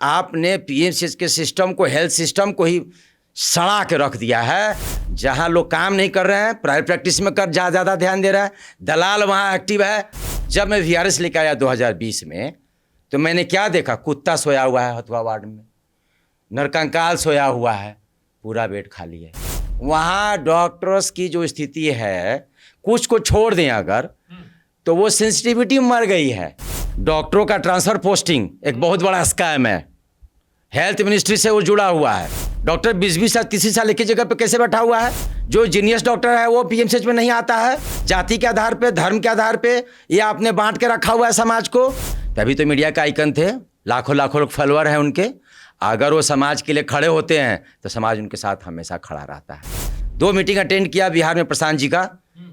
आपने पीएमसीएच के सिस्टम को, हेल्थ सिस्टम को ही सड़ा के रख दिया है। जहां लोग काम नहीं कर रहे हैं, प्राइवेट प्रैक्टिस में कर ज़्यादा ध्यान दे रहा है, दलाल वहां एक्टिव है। जब मैं वीआरएस लेकर आया 2020 में, तो मैंने क्या देखा? कुत्ता सोया हुआ है हथुआ वार्ड में, नरकंकाल सोया हुआ है, पूरा बेड खाली है। वहाँ डॉक्टर्स की जो स्थिति है, कुछ को छोड़ दें अगर, तो वो सेंसिटिविटी मर गई है। डॉक्टरों का ट्रांसफर पोस्टिंग एक बहुत बड़ा स्कैम है, हेल्थ मिनिस्ट्री से वो जुड़ा हुआ है। डॉक्टर 20-20 साल, 30 साल एक ही जगह पे कैसे बैठा हुआ है? जो जीनियस डॉक्टर है वो पीएमसीएच में नहीं आता है, जाति के आधार पे, धर्म के आधार पे ये आपने बांट के रखा हुआ है समाज को। तभी तो मीडिया का आइकन थे, लाखों लोग फॉलोअर हैं उनके। अगर वो समाज के लिए खड़े होते हैं तो समाज उनके साथ हमेशा खड़ा रहता है। 2 मीटिंग अटेंड किया बिहार में प्रशांत जी का,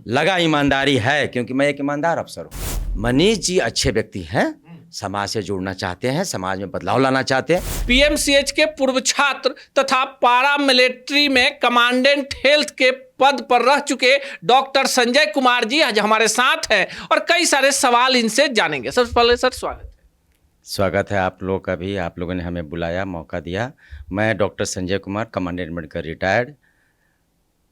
लगा ईमानदारी है, क्योंकि मैं एक ईमानदार अफसर हूँ। मनीष जी अच्छे व्यक्ति हैं, समाज से जुड़ना चाहते हैं, समाज में बदलाव लाना चाहते हैं। पीएमसीएच के पूर्व छात्र तथा पारा मिलिट्री में कमांडेंट हेल्थ के पद पर रह चुके डॉक्टर संजय कुमार जी आज हमारे साथ हैं और कई सारे सवाल इनसे जानेंगे। सबसे पहले सर स्वागत है आप लोगों का भी, आप लोगों ने हमें बुलाया, मौका दिया। मैं doctor Sanjay Kumar, commandant medical retired,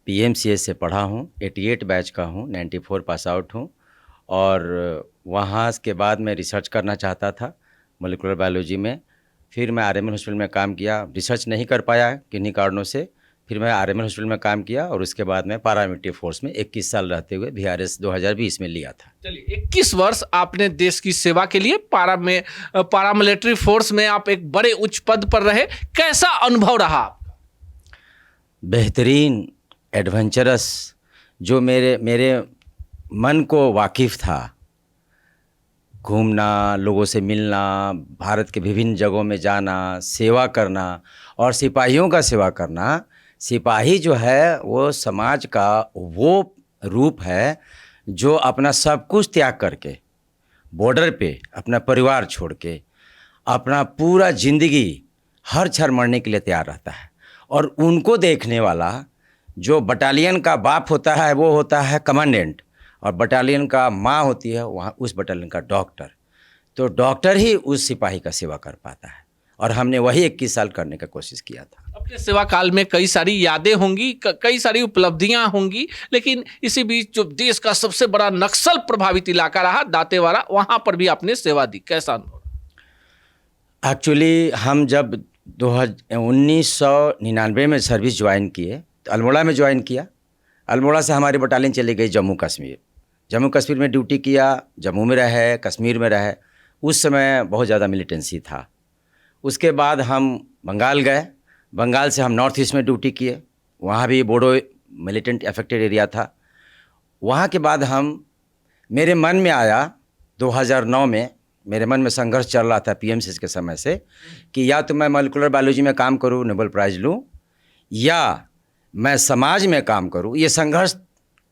PMCH से पढ़ा हूँ, 88 बैच का हूँ, 94 पास आउट हूँ। और वहाँ के बाद मैं रिसर्च करना चाहता था मोलिकुलर बायोलॉजी में। फिर मैं आरएमएल हॉस्पिटल में काम किया, रिसर्च नहीं कर पाया किन्हीं कारणों से। फिर मैं आरएमएल हॉस्पिटल में काम किया और उसके बाद मैं पारामिलिट्री फोर्स में 21 साल रहते हुए वीआरएस 2020 में लिया था। चलिए, 21 वर्ष आपने देश की सेवा के लिए पारामिलिट्री फोर्स में आप एक बड़े उच्च पद पर रहे। कैसा अनुभव रहा आपका? बेहतरीन, एडवेंचरस, जो मेरे मन को वाकिफ़ था। घूमना, लोगों से मिलना, भारत के विभिन्न जगहों में जाना, सेवा करना और सिपाहियों का सेवा करना। सिपाही जो है वो समाज का वो रूप है जो अपना सब कुछ त्याग करके बॉर्डर पे अपना परिवार छोड़ के अपना पूरा ज़िंदगी हर क्षण मरने के लिए तैयार रहता है। और उनको देखने वाला जो बटालियन का बाप होता है वो होता है कमांडेंट, और बटालियन का माँ होती है वहाँ उस बटालियन का डॉक्टर। तो डॉक्टर ही उस सिपाही का सेवा कर पाता है, और हमने वही 21 साल करने का कोशिश किया था। अपने सेवा काल में कई सारी यादें होंगी, कई सारी उपलब्धियां होंगी, लेकिन इसी बीच जो देश का सबसे बड़ा नक्सल प्रभावित इलाका रहा दांतेवाड़ा, वहाँ पर भी आपने सेवा दी। कैसा अनुभव? एक्चुअली हम जब 1999 में सर्विस ज्वाइन किए तो अल्मोड़ा में ज्वाइन किया। अल्मोड़ा से हमारी बटालियन चली गई जम्मू कश्मीर। जम्मू कश्मीर में ड्यूटी किया, जम्मू में रहे, कश्मीर में रहे। उस समय बहुत ज़्यादा मिलिटेंसी था। उसके बाद हम बंगाल गए, बंगाल से हम नॉर्थ ईस्ट में ड्यूटी किए, वहाँ भी बोडो मिलिटेंट अफेक्टेड एरिया था। वहाँ के बाद मेरे मन में आया 2009 में, मेरे मन में संघर्ष चल रहा था पीएमसीएच के समय से कि या तो मैं मोलिकुलर बायोलॉजी में काम करूँ, नोबेल प्राइज़ लूँ, या मैं समाज में काम करूँ। ये संघर्ष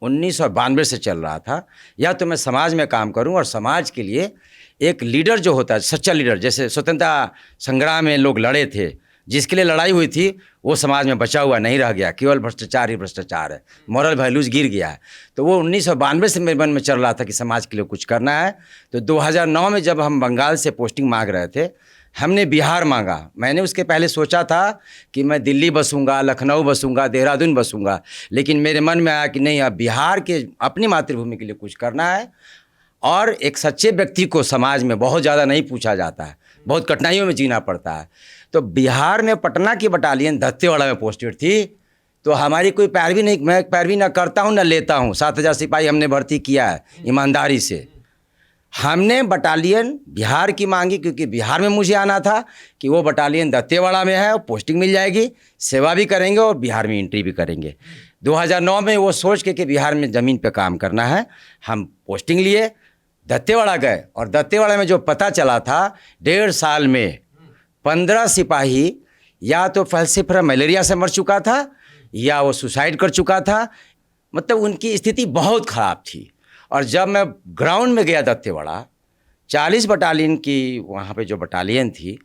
1992 से चल रहा था। या तो मैं समाज में काम करूँ और समाज के लिए एक लीडर जो होता है, सच्चा लीडर, जैसे स्वतंत्रता संग्राम में लोग लड़े थे, जिसके लिए लड़ाई हुई थी वो समाज में बचा हुआ नहीं रह गया, केवल भ्रष्टाचार ही भ्रष्टाचार है, मॉरल वैल्यूज गिर गया है। तो वो 1992 से मेरे मन में चल रहा था कि समाज के लिए कुछ करना है। तो 2009 में जब हम बंगाल से पोस्टिंग मांग रहे थे, हमने बिहार मांगा। मैंने उसके पहले सोचा था कि मैं दिल्ली बसूंगा, लखनऊ बसूंगा, देहरादून बसूंगा, लेकिन मेरे मन में आया कि नहीं, अब बिहार के अपनी मातृभूमि के लिए कुछ करना है। और एक सच्चे व्यक्ति को समाज में बहुत ज़्यादा नहीं पूछा जाता है, बहुत कठिनाइयों में जीना पड़ता है। तो बिहार में पटना की बटालियन दत्तेवाड़ा में पोस्टेड थी, तो हमारी कोई पैरवी नहीं, मैं पैरवी ना करता हूँ ना लेता हूँ। 7000 सिपाही हमने भर्ती किया है ईमानदारी से। हमने बटालियन बिहार की मांगी क्योंकि बिहार में मुझे आना था कि वो बटालियन दत्तेवाड़ा में है, पोस्टिंग मिल जाएगी, सेवा भी करेंगे और बिहार में एंट्री भी करेंगे। 2009 में वो सोच के कि बिहार में ज़मीन पे काम करना है, हम पोस्टिंग लिए, दत्तेवाड़ा गए। और दत्तेवाड़ा में जो पता चला था, 1.5 साल में 15 सिपाही या तो फैल्सिफरा मलेरिया से मर चुका था या वो सुसाइड कर चुका था। मतलब उनकी स्थिति बहुत ख़राब थी। और जब मैं ग्राउंड में गया दत्तेवाड़ा, 40 बटालियन की वहाँ पे जो बटालियन थी,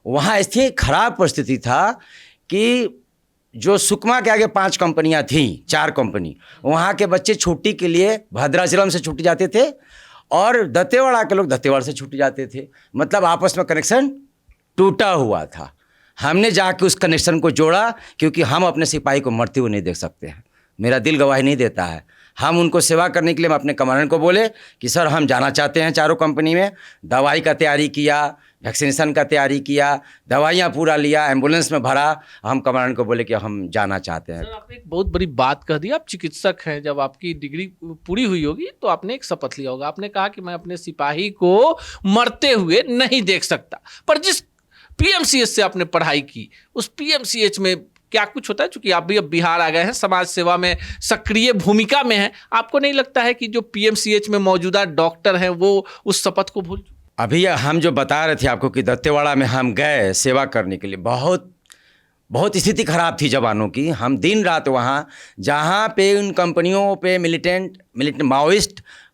वहाँ स्थिति खराब परिस्थिति था कि जो सुकमा के आगे 5 कंपनियाँ थीं, 4 कंपनी, वहाँ के बच्चे छुट्टी के लिए भद्राचलम से छुट्टी जाते थे और दत्तेवाड़ा के लोग दत्तेवाड़ा से छुट्टी जाते थे। मतलब आपस में कनेक्शन टूटा हुआ था। हमने जाके उस कनेक्शन को जोड़ा, क्योंकि हम अपने सिपाही को मरते हुए नहीं देख सकते हैं। मेरा दिल गवाही नहीं देता है। हम उनको सेवा करने के लिए हम अपने कमांडेंट को बोले कि सर हम जाना चाहते हैं चारों कंपनी में। दवाई का तैयारी किया, वैक्सीनेशन का तैयारी किया, दवाइयाँ पूरा लिया, एम्बुलेंस में भरा। हम कमांडेंट को बोले कि हम जाना चाहते हैं। सर आपने एक बहुत बड़ी बात कह दी, आप चिकित्सक हैं, जब आपकी डिग्री पूरी हुई होगी तो आपने एक शपथ लिया होगा। आपने कहा कि मैं अपने सिपाही को मरते हुए नहीं देख सकता। पर जिस पीएमसीएच से आपने पढ़ाई की, उस पीएमसीएच में क्या कुछ होता है? चूंकि आप भी अब बिहार आ गए हैं, समाज सेवा में सक्रिय भूमिका में हैं, आपको नहीं लगता है कि जो पीएमसीएच में मौजूदा डॉक्टर हैं वो उस शपथ को भूल चुके? अभी हम जो बता रहे थे आपको कि दत्तेवाड़ा में हम गए सेवा करने के लिए, बहुत स्थिति खराब थी जवानों की। हम दिन रात वहाँ, जहाँ पे उन कंपनियों पे मिलिटेंट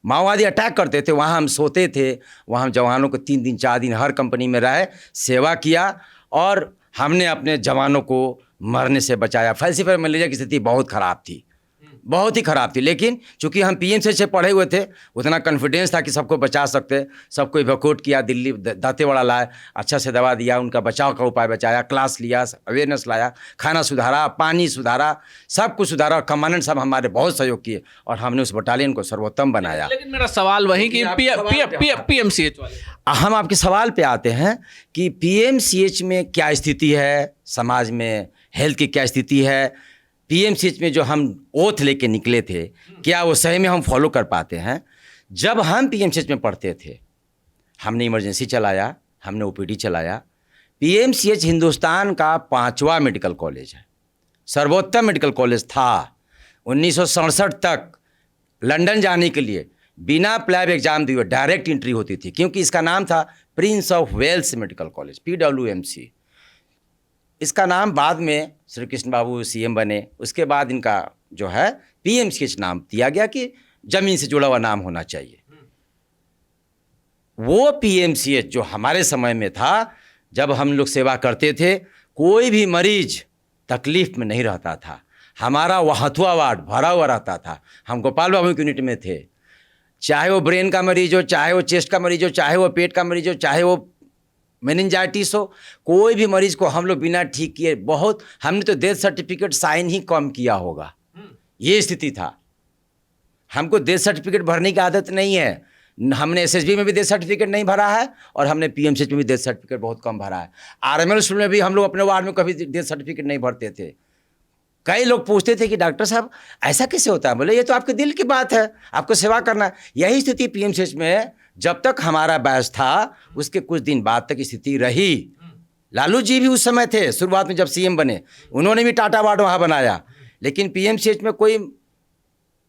माओवादी अटैक करते थे, वहाँ हम सोते थे। वहाँ हम जवानों को 3 दिन 4 दिन हर कंपनी में रहे, सेवा किया, और हमने अपने जवानों को मरने से बचाया। फैलसिफर मलेरिया की स्थिति बहुत ख़राब थी, बहुत ही ख़राब थी। लेकिन चूंकि हम पीएमसीएच से पढ़े हुए थे, उतना कॉन्फिडेंस था कि सबको बचा सकते। सबको इवैक्यूएट किया, दिल्ली दांतेवाड़ा लाए, अच्छा से दवा दिया, उनका बचाव का उपाय बचाया, क्लास लिया, अवेयरनेस लाया, खाना सुधारा, पानी सुधारा, सब कुछ सुधारा। कमांडेंट साहब हमारे बहुत सहयोग किए और हमने उस बटालियन को सर्वोत्तम बनाया। लेकिन मेरा सवाल वही कि पीएमसीएच वाले, हम आपके सवाल पे आते हैं कि पीएमसीएच में क्या स्थिति है, समाज में हेल्थ की क्या स्थिति है। पीएमसीएच में जो हम ओथ लेके निकले थे, क्या वो सही में हम फॉलो कर पाते हैं? जब हम पीएमसीएच में पढ़ते थे, हमने इमरजेंसी चलाया, हमने ओपीडी चलाया। पीएमसीएच हिंदुस्तान का 5वां मेडिकल कॉलेज है, सर्वोत्तम मेडिकल कॉलेज था। 1967 तक लंदन जाने के लिए बिना प्लैब एग्जाम दिए डायरेक्ट एंट्री होती थी, क्योंकि इसका नाम था Prince of Wales Medical College, PWMC। इसका नाम बाद में श्री कृष्ण बाबू सीएम बने, उसके बाद इनका जो है पीएमसीएच नाम दिया गया कि जमीन से जुड़ा हुआ नाम होना चाहिए। वो पीएमसीएच जो हमारे समय में था, जब हम लोग सेवा करते थे, कोई भी मरीज तकलीफ में नहीं रहता था। हमारा हथुआ वार्ड भरा हुआ रहता था। हम गोपाल बाबू की यूनिट में थे। चाहे वो ब्रेन का मरीज हो, चाहे वो चेस्ट का मरीज हो, चाहे वो पेट का मरीज हो, चाहे वो मेनिंजाइटिस हो, कोई भी मरीज को हम लोग बिना ठीक किए, हमने तो डेथ सर्टिफिकेट साइन ही कम किया होगा, ये स्थिति था। हमको डेथ सर्टिफिकेट भरने की आदत नहीं है। हमने एसएसबी में भी डेथ सर्टिफिकेट नहीं भरा है, और हमने पीएमसीएच में भी डेथ सर्टिफिकेट बहुत कम भरा है। आरएमएल स्कूल में भी हम लोग अपने वार्ड में कभी डेथ सर्टिफिकेट नहीं भरते थे। कई लोग पूछते थे कि डॉक्टर साहब ऐसा कैसे होता है? बोले ये तो आपके दिल की बात है, आपको सेवा करना है। यही स्थिति पीएमसीएच में जब तक हमारा बैच था, उसके कुछ दिन बाद तक स्थिति रही। लालू जी भी उस समय थे, शुरुआत में जब सीएम बने, उन्होंने भी टाटा वार्ड वहाँ बनाया। लेकिन पीएमसीएच में कोई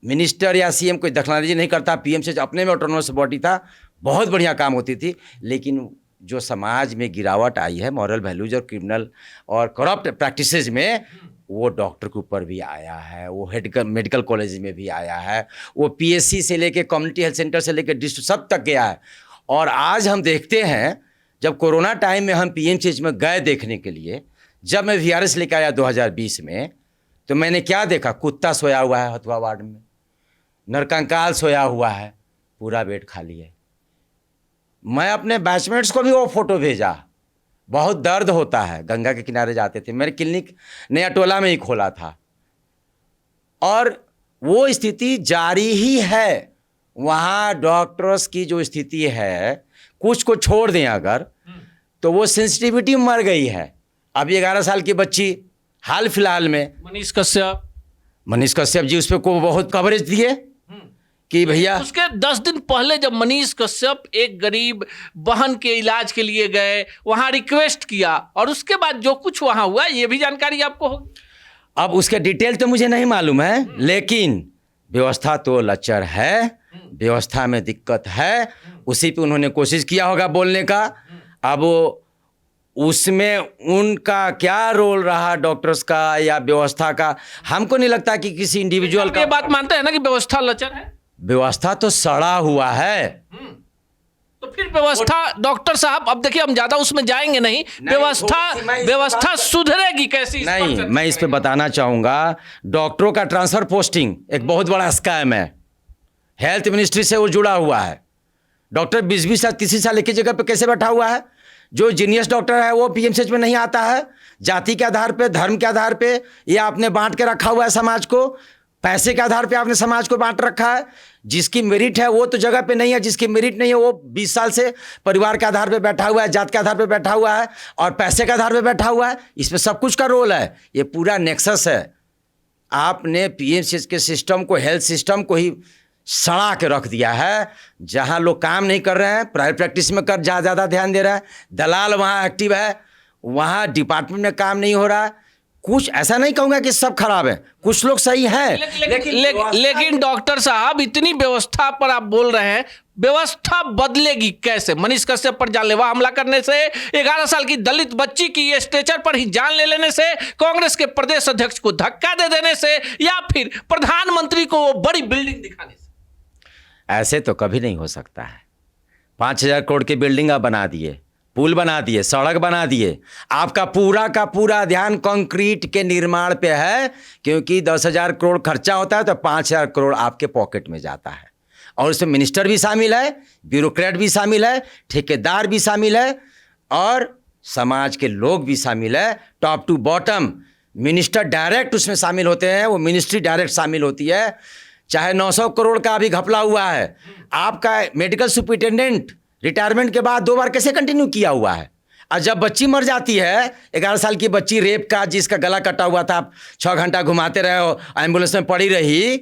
मिनिस्टर या सीएम कोई दखलंदाजी नहीं करता। पीएमसीएच अपने में ऑटोनोमस बॉडी था, बहुत बढ़िया काम होती थी। लेकिन जो समाज में गिरावट आई है मॉरल वैल्यूज और क्रिमिनल और करप्ट प्रैक्टिसेस में, वो डॉक्टर के ऊपर भी आया है, वो मेडिकल कॉलेज में भी आया है, वो पीएससी से लेके कम्युनिटी हेल्थ सेंटर से लेके डिस्ट्रिक्ट सब तक गया है। और आज हम देखते हैं, जब कोरोना टाइम में हम पीएमसीएच में गए देखने के लिए, जब मैं वीआरएस लेकर आया 2020 में, तो मैंने क्या देखा? कुत्ता सोया हुआ है हथुआ वार्ड में, नरकंकाल सोया हुआ है, पूरा बेड खाली है। मैं अपने बैचमेट्स को भी वो फोटो भेजा। बहुत दर्द होता है। गंगा के किनारे जाते थे, मेरे क्लिनिक नया टोला में ही खोला था, और वो स्थिति जारी ही है। वहाँ डॉक्टर्स की जो स्थिति है, कुछ को छोड़ दें अगर, तो वो सेंसिटिविटी मर गई है। अभी 11 साल की बच्ची हाल फिलहाल में मनीष कश्यप जी उस पर को बहुत कवरेज दिए कि भैया, उसके 10 दिन पहले जब मनीष कश्यप एक गरीब बहन के इलाज के लिए गए, वहां रिक्वेस्ट किया, और उसके बाद जो कुछ वहां हुआ, ये भी जानकारी आपको होगी। अब उसके डिटेल तो मुझे नहीं मालूम है, लेकिन व्यवस्था तो लचर है, व्यवस्था में दिक्कत है। उसी पे उन्होंने कोशिश किया होगा बोलने का। अब उसमें उनका क्या रोल रहा, डॉक्टर्स का या व्यवस्था का, हमको नहीं लगता कि किसी इंडिविजुअल का। ये बात मानते हैं ना कि व्यवस्था लचर है? व्यवस्था तो सड़ा हुआ है। तो फिर व्यवस्था, डॉक्टर साहब, अब देखिए हम ज्यादा उसमें जाएंगे नहीं, व्यवस्था सुधरेगी कैसी? नहीं, मैं इस पे बताना चाहूंगा, डॉक्टरों का ट्रांसफर पोस्टिंग एक बहुत बड़ा स्कैम है। हेल्थ मिनिस्ट्री से वो जुड़ा हुआ है। डॉक्टर 20-20 साल 30 साल एक ही जगह पे कैसे बैठा हुआ है? जो जीनियस डॉक्टर है वो पीएमसीएच में नहीं आता है, जाति के आधार पे, धर्म के आधार पे, या आपने बांट के रखा हुआ है समाज को, पैसे के आधार पे आपने समाज को बांट रखा है। जिसकी मेरिट है वो तो जगह पे नहीं है, जिसकी मेरिट नहीं है वो 20 साल से परिवार के आधार पे बैठा हुआ है, जात के आधार पे बैठा हुआ है और पैसे के आधार पे बैठा हुआ है। इसमें सब कुछ का रोल है, ये पूरा नेक्सस है। आपने पीएमसीएच के सिस्टम को, हेल्थ सिस्टम को ही सड़ा के रख दिया है। जहां लोग काम नहीं कर रहे हैं, प्राइवेट प्रैक्टिस में कर ज़्यादा ध्यान दे रहा है, दलाल वहां एक्टिव है, वहां डिपार्टमेंट में काम नहीं हो रहा है। कुछ ऐसा नहीं कहूँगा कि सब खराब है, कुछ लोग सही हैं, लेकिन डॉक्टर साहब इतनी व्यवस्था पर आप बोल रहे हैं, व्यवस्था बदलेगी कैसे? मनीष कश्यप पर जानलेवा हमला करने से, 11 साल की दलित बच्ची की स्ट्रेचर पर ही जान ले लेने से, कांग्रेस के प्रदेश अध्यक्ष को धक्का दे देने से, या फिर प्रधानमंत्री को वो बड़ी बिल्डिंग दिखाने से? ऐसे तो कभी नहीं हो सकता है। 5,000 करोड़ की बिल्डिंग आप बना दिए, पुल बना दिए, सड़क बना दिए, आपका पूरा का पूरा ध्यान कंक्रीट के निर्माण पे है, क्योंकि 10,000 करोड़ खर्चा होता है तो 5,000 करोड़ आपके पॉकेट में जाता है। और उसमें मिनिस्टर भी शामिल है, ब्यूरोक्रेट भी शामिल है, ठेकेदार भी शामिल है और समाज के लोग भी शामिल है। Top to bottom minister direct उसमें शामिल होते हैं, वो मिनिस्ट्री डायरेक्ट शामिल होती है। चाहे 900 करोड़ का अभी घपला हुआ है, आपका मेडिकल सुपरिटेंडेंट रिटायरमेंट के बाद 2 बार कैसे कंटिन्यू किया हुआ है? और जब बच्ची मर जाती है, 11 साल की बच्ची रेप का, जिसका गला कटा हुआ था, आप 6 घंटा घुमाते रहे हो, एम्बुलेंस में पड़ी रही,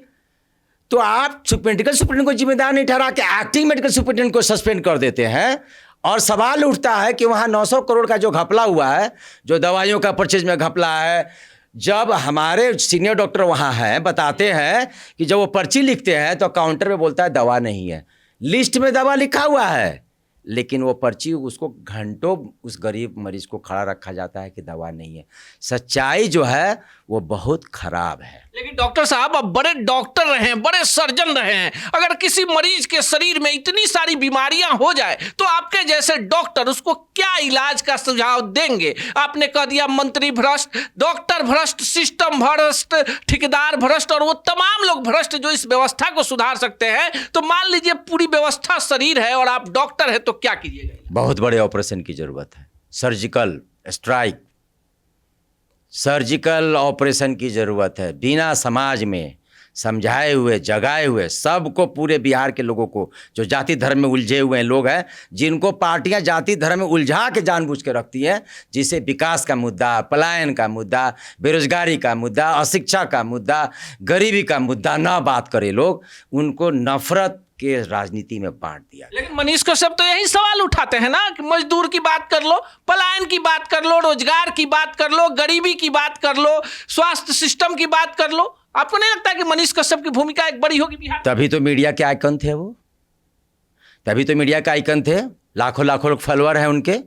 तो आप मेडिकल सुपरिटेंडेंट को जिम्मेदार नहीं ठहरा के एक्टिंग मेडिकल सुपरिटेंडेंट को सस्पेंड कर देते हैं। और सवाल उठता है कि वहाँ 900 करोड़ का जो घपला हुआ है, जो दवाइयों का परचेज में घपला है, जब हमारे सीनियर डॉक्टर वहाँ हैं, बताते हैं कि जब वो पर्ची लिखते हैं तो काउंटर पे बोलता है दवा नहीं है, लिस्ट में दवा लिखा हुआ है, लेकिन वो पर्ची उसको घंटों उस गरीब मरीज को खड़ा रखा जाता है कि दवा नहीं है। सच्चाई जो है वो बहुत खराब है। लेकिन डॉक्टर साहब, अब बड़े डॉक्टर रहे हैं, बड़े सर्जन रहे हैं, अगर किसी मरीज के शरीर में इतनी सारी बीमारियां हो जाए तो आपके जैसे डॉक्टर उसको क्या इलाज का सुझाव देंगे? आपने कह दिया मंत्री भ्रष्ट, डॉक्टर भ्रष्ट, सिस्टम भ्रष्ट, ठेकेदार भ्रष्ट और वो तमाम लोग भ्रष्ट जो इस व्यवस्था को सुधार सकते हैं। तो मान लीजिए पूरी व्यवस्था शरीर है और आप डॉक्टर है, तो क्या कीजिएगा? बहुत बड़े ऑपरेशन की जरूरत है, सर्जिकल स्ट्राइक, सर्जिकल ऑपरेशन की ज़रूरत है। बिना समाज में समझाए हुए, जगाए हुए, सबको, पूरे बिहार के लोगों को, जो जाति धर्म में उलझे हुए लोग हैं, जिनको पार्टियां जाति धर्म में उलझा के जानबूझ के रखती हैं, जिसे विकास का मुद्दा, पलायन का मुद्दा, बेरोजगारी का मुद्दा, अशिक्षा का मुद्दा, गरीबी का मुद्दा ना बात करे लोग, उनको नफरत के राजनीति में बांट दिया। लेकिन मनीष कश्यप तो यही सवाल उठाते हैं ना कि मजदूर की बात कर लो, पलायन की बात कर लो, रोजगार की बात कर लो, गरीबी की बात कर लो, स्वास्थ्य सिस्टम की बात कर लो। आपको नहीं लगता कि मनीष कश्यप की भूमिका एक बड़ी होगी बिहार? तभी तो मीडिया के आइकन थे वो, तभी तो मीडिया के आइकन थे, लाखों लाखों लोग फॉलोअर हैं उनके।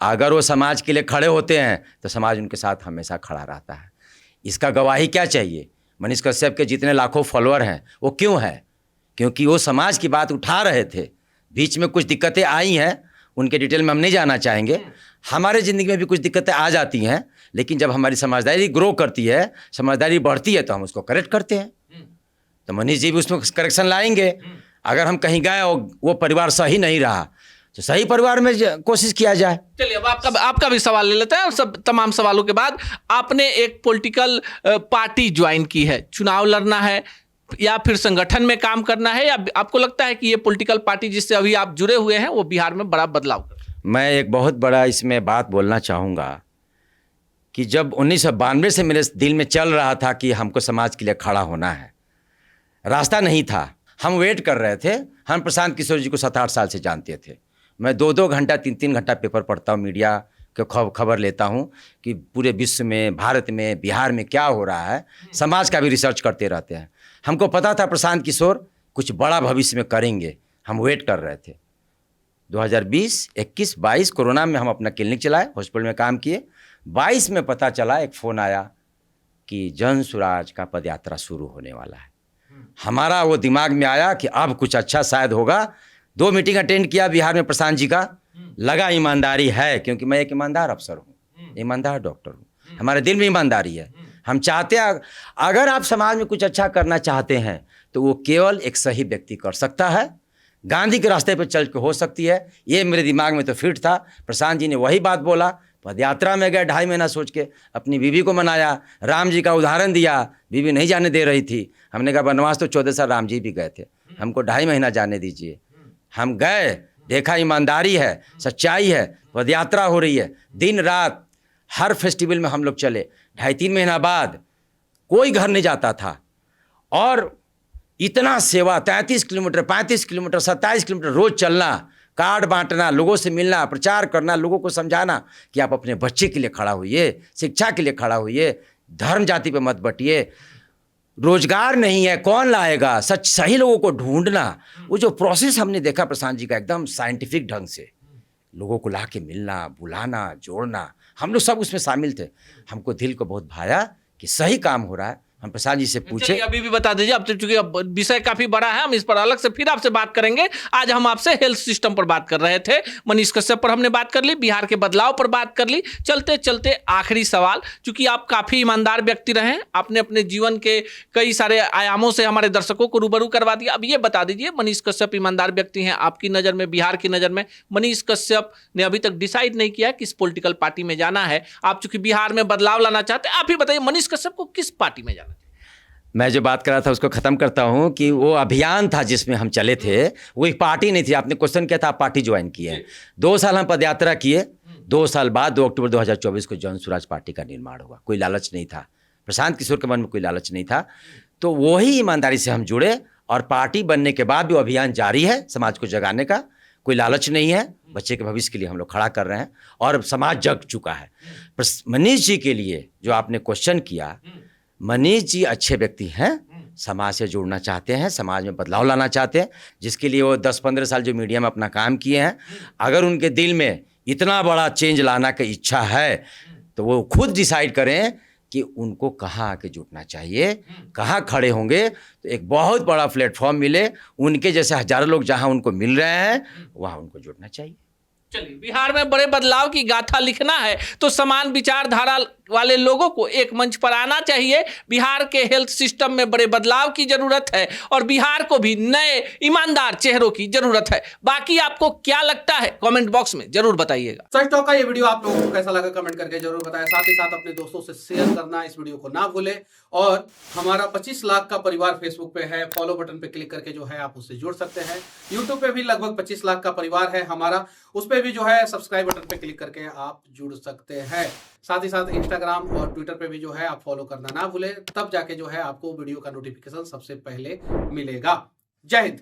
अगर वो समाज के लिए खड़े होते हैं तो समाज उनके साथ हमेशा खड़ा रहता है। इसका गवाही क्या चाहिए? मनीष कश्यप के जितने लाखों फॉलोअर हैं वो क्यों हैं? क्योंकि वो समाज की बात उठा रहे थे। बीच में कुछ दिक्कतें आई हैं, उनके डिटेल में हम नहीं जाना चाहेंगे। हमारे ज़िंदगी में भी कुछ दिक्कतें आ जाती हैं, लेकिन जब हमारी समझदारी ग्रो करती है, समझदारी बढ़ती है, तो हम उसको करेक्ट करते हैं। तो मनीष जी भी उसमें करेक्शन लाएंगे। अगर हम कहीं गए और वो परिवार सही नहीं रहा तो सही परिवार में कोशिश किया जाए। चलिए, अब आपका भी सवाल ले लेते हैं। सब तमाम सवालों के बाद, आपने एक पॉलिटिकल पार्टी ज्वाइन की है, चुनाव लड़ना है या फिर संगठन में काम करना है, या आपको लगता है कि ये पॉलिटिकल पार्टी जिससे अभी आप जुड़े हुए हैं वो बिहार में बड़ा बदलाव कर? मैं एक बहुत बड़ा इसमें बात बोलना चाहूँगा कि जब 1992 से मेरे दिल में चल रहा था कि हमको समाज के लिए खड़ा होना है, रास्ता नहीं था, हम वेट कर रहे थे। हम प्रशांत किशोर जी को 7-8 साल से जानते थे। मैं 2-2 घंटा, 3-3 घंटा पेपर पढ़ता हूँ, मीडिया के खबर लेता हूँ कि पूरे विश्व में, भारत में, बिहार में क्या हो रहा है, समाज का भी रिसर्च करते रहते हैं। हमको पता था प्रशांत किशोर कुछ बड़ा भविष्य में करेंगे, हम वेट कर रहे थे। 2020, 21, 22 कोरोना में हम अपना क्लिनिक चलाए, हॉस्पिटल में काम किए। 22 में पता चला, एक फ़ोन आया कि जन स्वराज का पदयात्रा शुरू होने वाला है। हमारा वो दिमाग में आया कि अब कुछ अच्छा शायद होगा। 2 मीटिंग अटेंड किया बिहार में प्रशांत जी का, लगा ईमानदारी है, क्योंकि मैं एक ईमानदार अफसर हूँ, ईमानदार डॉक्टर हूँ, हमारे दिल में ईमानदारी है। हम चाहते हैं, अगर आप समाज में कुछ अच्छा करना चाहते हैं तो वो केवल एक सही व्यक्ति कर सकता है, गांधी के रास्ते पर चल के हो सकती है। ये मेरे दिमाग में तो फिट था। प्रशांत जी ने वही बात बोला। पदयात्रा में गए 2.5 महीना सोच के, अपनी बीवी को मनाया, राम जी का उदाहरण दिया। बीवी नहीं जाने दे रही थी। हमने कहा वनवास तो 14 साल राम जी भी गए थे, हमको 2.5 महीना जाने दीजिए। हम गए, देखा ईमानदारी है, सच्चाई है, पदयात्रा हो रही है, दिन रात हर फेस्टिवल में हम लोग चले। 2.5-3 महीना बाद कोई घर नहीं जाता था और इतना सेवा, 33 किलोमीटर, 35 किलोमीटर, 27 किलोमीटर रोज चलना, कार्ड बांटना, लोगों से मिलना, प्रचार करना, लोगों को समझाना कि आप अपने बच्चे के लिए खड़ा होइए, शिक्षा के लिए खड़ा होइए, धर्म जाति पे मत बटिए, रोजगार नहीं है कौन लाएगा, सही लोगों को ढूंढना। वो जो प्रोसेस हमने देखा प्रशांत जी का, एकदम साइंटिफिक ढंग से लोगों को ला के मिलना, बुलाना, जोड़ना, हम लोग सब उसमें शामिल थे। हमको दिल को बहुत भाया कि सही काम हो रहा है। हम प्रसाद जी से पूछे, अभी भी बता दीजिए, अब तो चूंकि अब विषय काफी बड़ा है, हम इस पर अलग से फिर आपसे बात करेंगे। आज हम आपसे हेल्थ सिस्टम पर बात कर रहे थे, मनीष कश्यप पर हमने बात कर ली, बिहार के बदलाव पर बात कर ली। चलते चलते आखिरी सवाल, चूंकि आप काफी ईमानदार व्यक्ति रहे, आपने अपने जीवन के कई सारे आयामों से हमारे दर्शकों को रूबरू करवा दिया। अब ये बता दीजिए, मनीष कश्यप ईमानदार व्यक्ति हैं आपकी नजर में, बिहार की नजर में। मनीष कश्यप ने अभी तक डिसाइड नहीं किया किस पॉलिटिकल पार्टी में जाना है। आप चूंकि बिहार में बदलाव लाना चाहते हैं, आप ही बताइए मनीष कश्यप को किस पार्टी में जाना चाहिए? मैं जो बात कर रहा था उसको ख़त्म करता हूं कि वो अभियान था जिसमें हम चले थे, वो एक पार्टी नहीं थी। आपने क्वेश्चन किया था, आप पार्टी ज्वाइन किए। 2 साल हम पदयात्रा किए। 2 साल बाद 2 अक्टूबर 2024 को जन स्वराज पार्टी का निर्माण हुआ। कोई लालच नहीं था, प्रशांत किशोर के मन में कोई लालच नहीं था। तो वही ईमानदारी से हम जुड़े और पार्टी बनने के बाद भी वो अभियान जारी है समाज को जगाने का। कोई लालच नहीं है, बच्चे के भविष्य के लिए हम लोग खड़ा कर रहे हैं और समाज जग चुका है। मनीष जी के लिए जो आपने क्वेश्चन किया, मनीष जी अच्छे व्यक्ति हैं, समाज से जुड़ना चाहते हैं, समाज में बदलाव लाना चाहते हैं, जिसके लिए वो 10-15 साल जो मीडिया में अपना काम किए हैं। अगर उनके दिल में इतना बड़ा चेंज लाना की इच्छा है तो वो खुद डिसाइड करें कि उनको कहाँ आके जुटना चाहिए, कहाँ खड़े होंगे तो एक बहुत बड़ा प्लेटफॉर्म मिले। उनके जैसे हजारों लोग जहाँ उनको मिल रहे हैं वहाँ उनको जुटना चाहिए। चलिए, बिहार में बड़े बदलाव की गाथा लिखना है तो समान विचारधारा वाले लोगों को एक मंच पर आना चाहिए। बिहार के हेल्थ सिस्टम में बड़े बदलाव की जरूरत है और बिहार को भी नए ईमानदार चेहरों की जरूरत है। बाकी आपको क्या लगता है कमेंट बॉक्स में जरूर बताइएगा। सच टॉक का ये वीडियो आप लोगों को कैसा लगा कमेंट करके जरूर बताएं। साथ ही साथ अपने दोस्तों से शेयर करना इस वीडियो को ना भूलें। और हमारा 25 लाख का परिवार फेसबुक पे है, फॉलो बटन पे क्लिक करके जो है आप उससे जुड़ सकते हैं। यूट्यूब पे भी लगभग 25 लाख का परिवार है हमारा, उस पे भी जो है सब्सक्राइब बटन पे क्लिक करके आप जुड़ सकते हैं। साथ ही साथ इंस्टाग्राम और ट्विटर पे भी जो है आप फॉलो करना ना भूलें, तब जाके जो है आपको वीडियो का नोटिफिकेशन सबसे पहले मिलेगा। जय हिंद।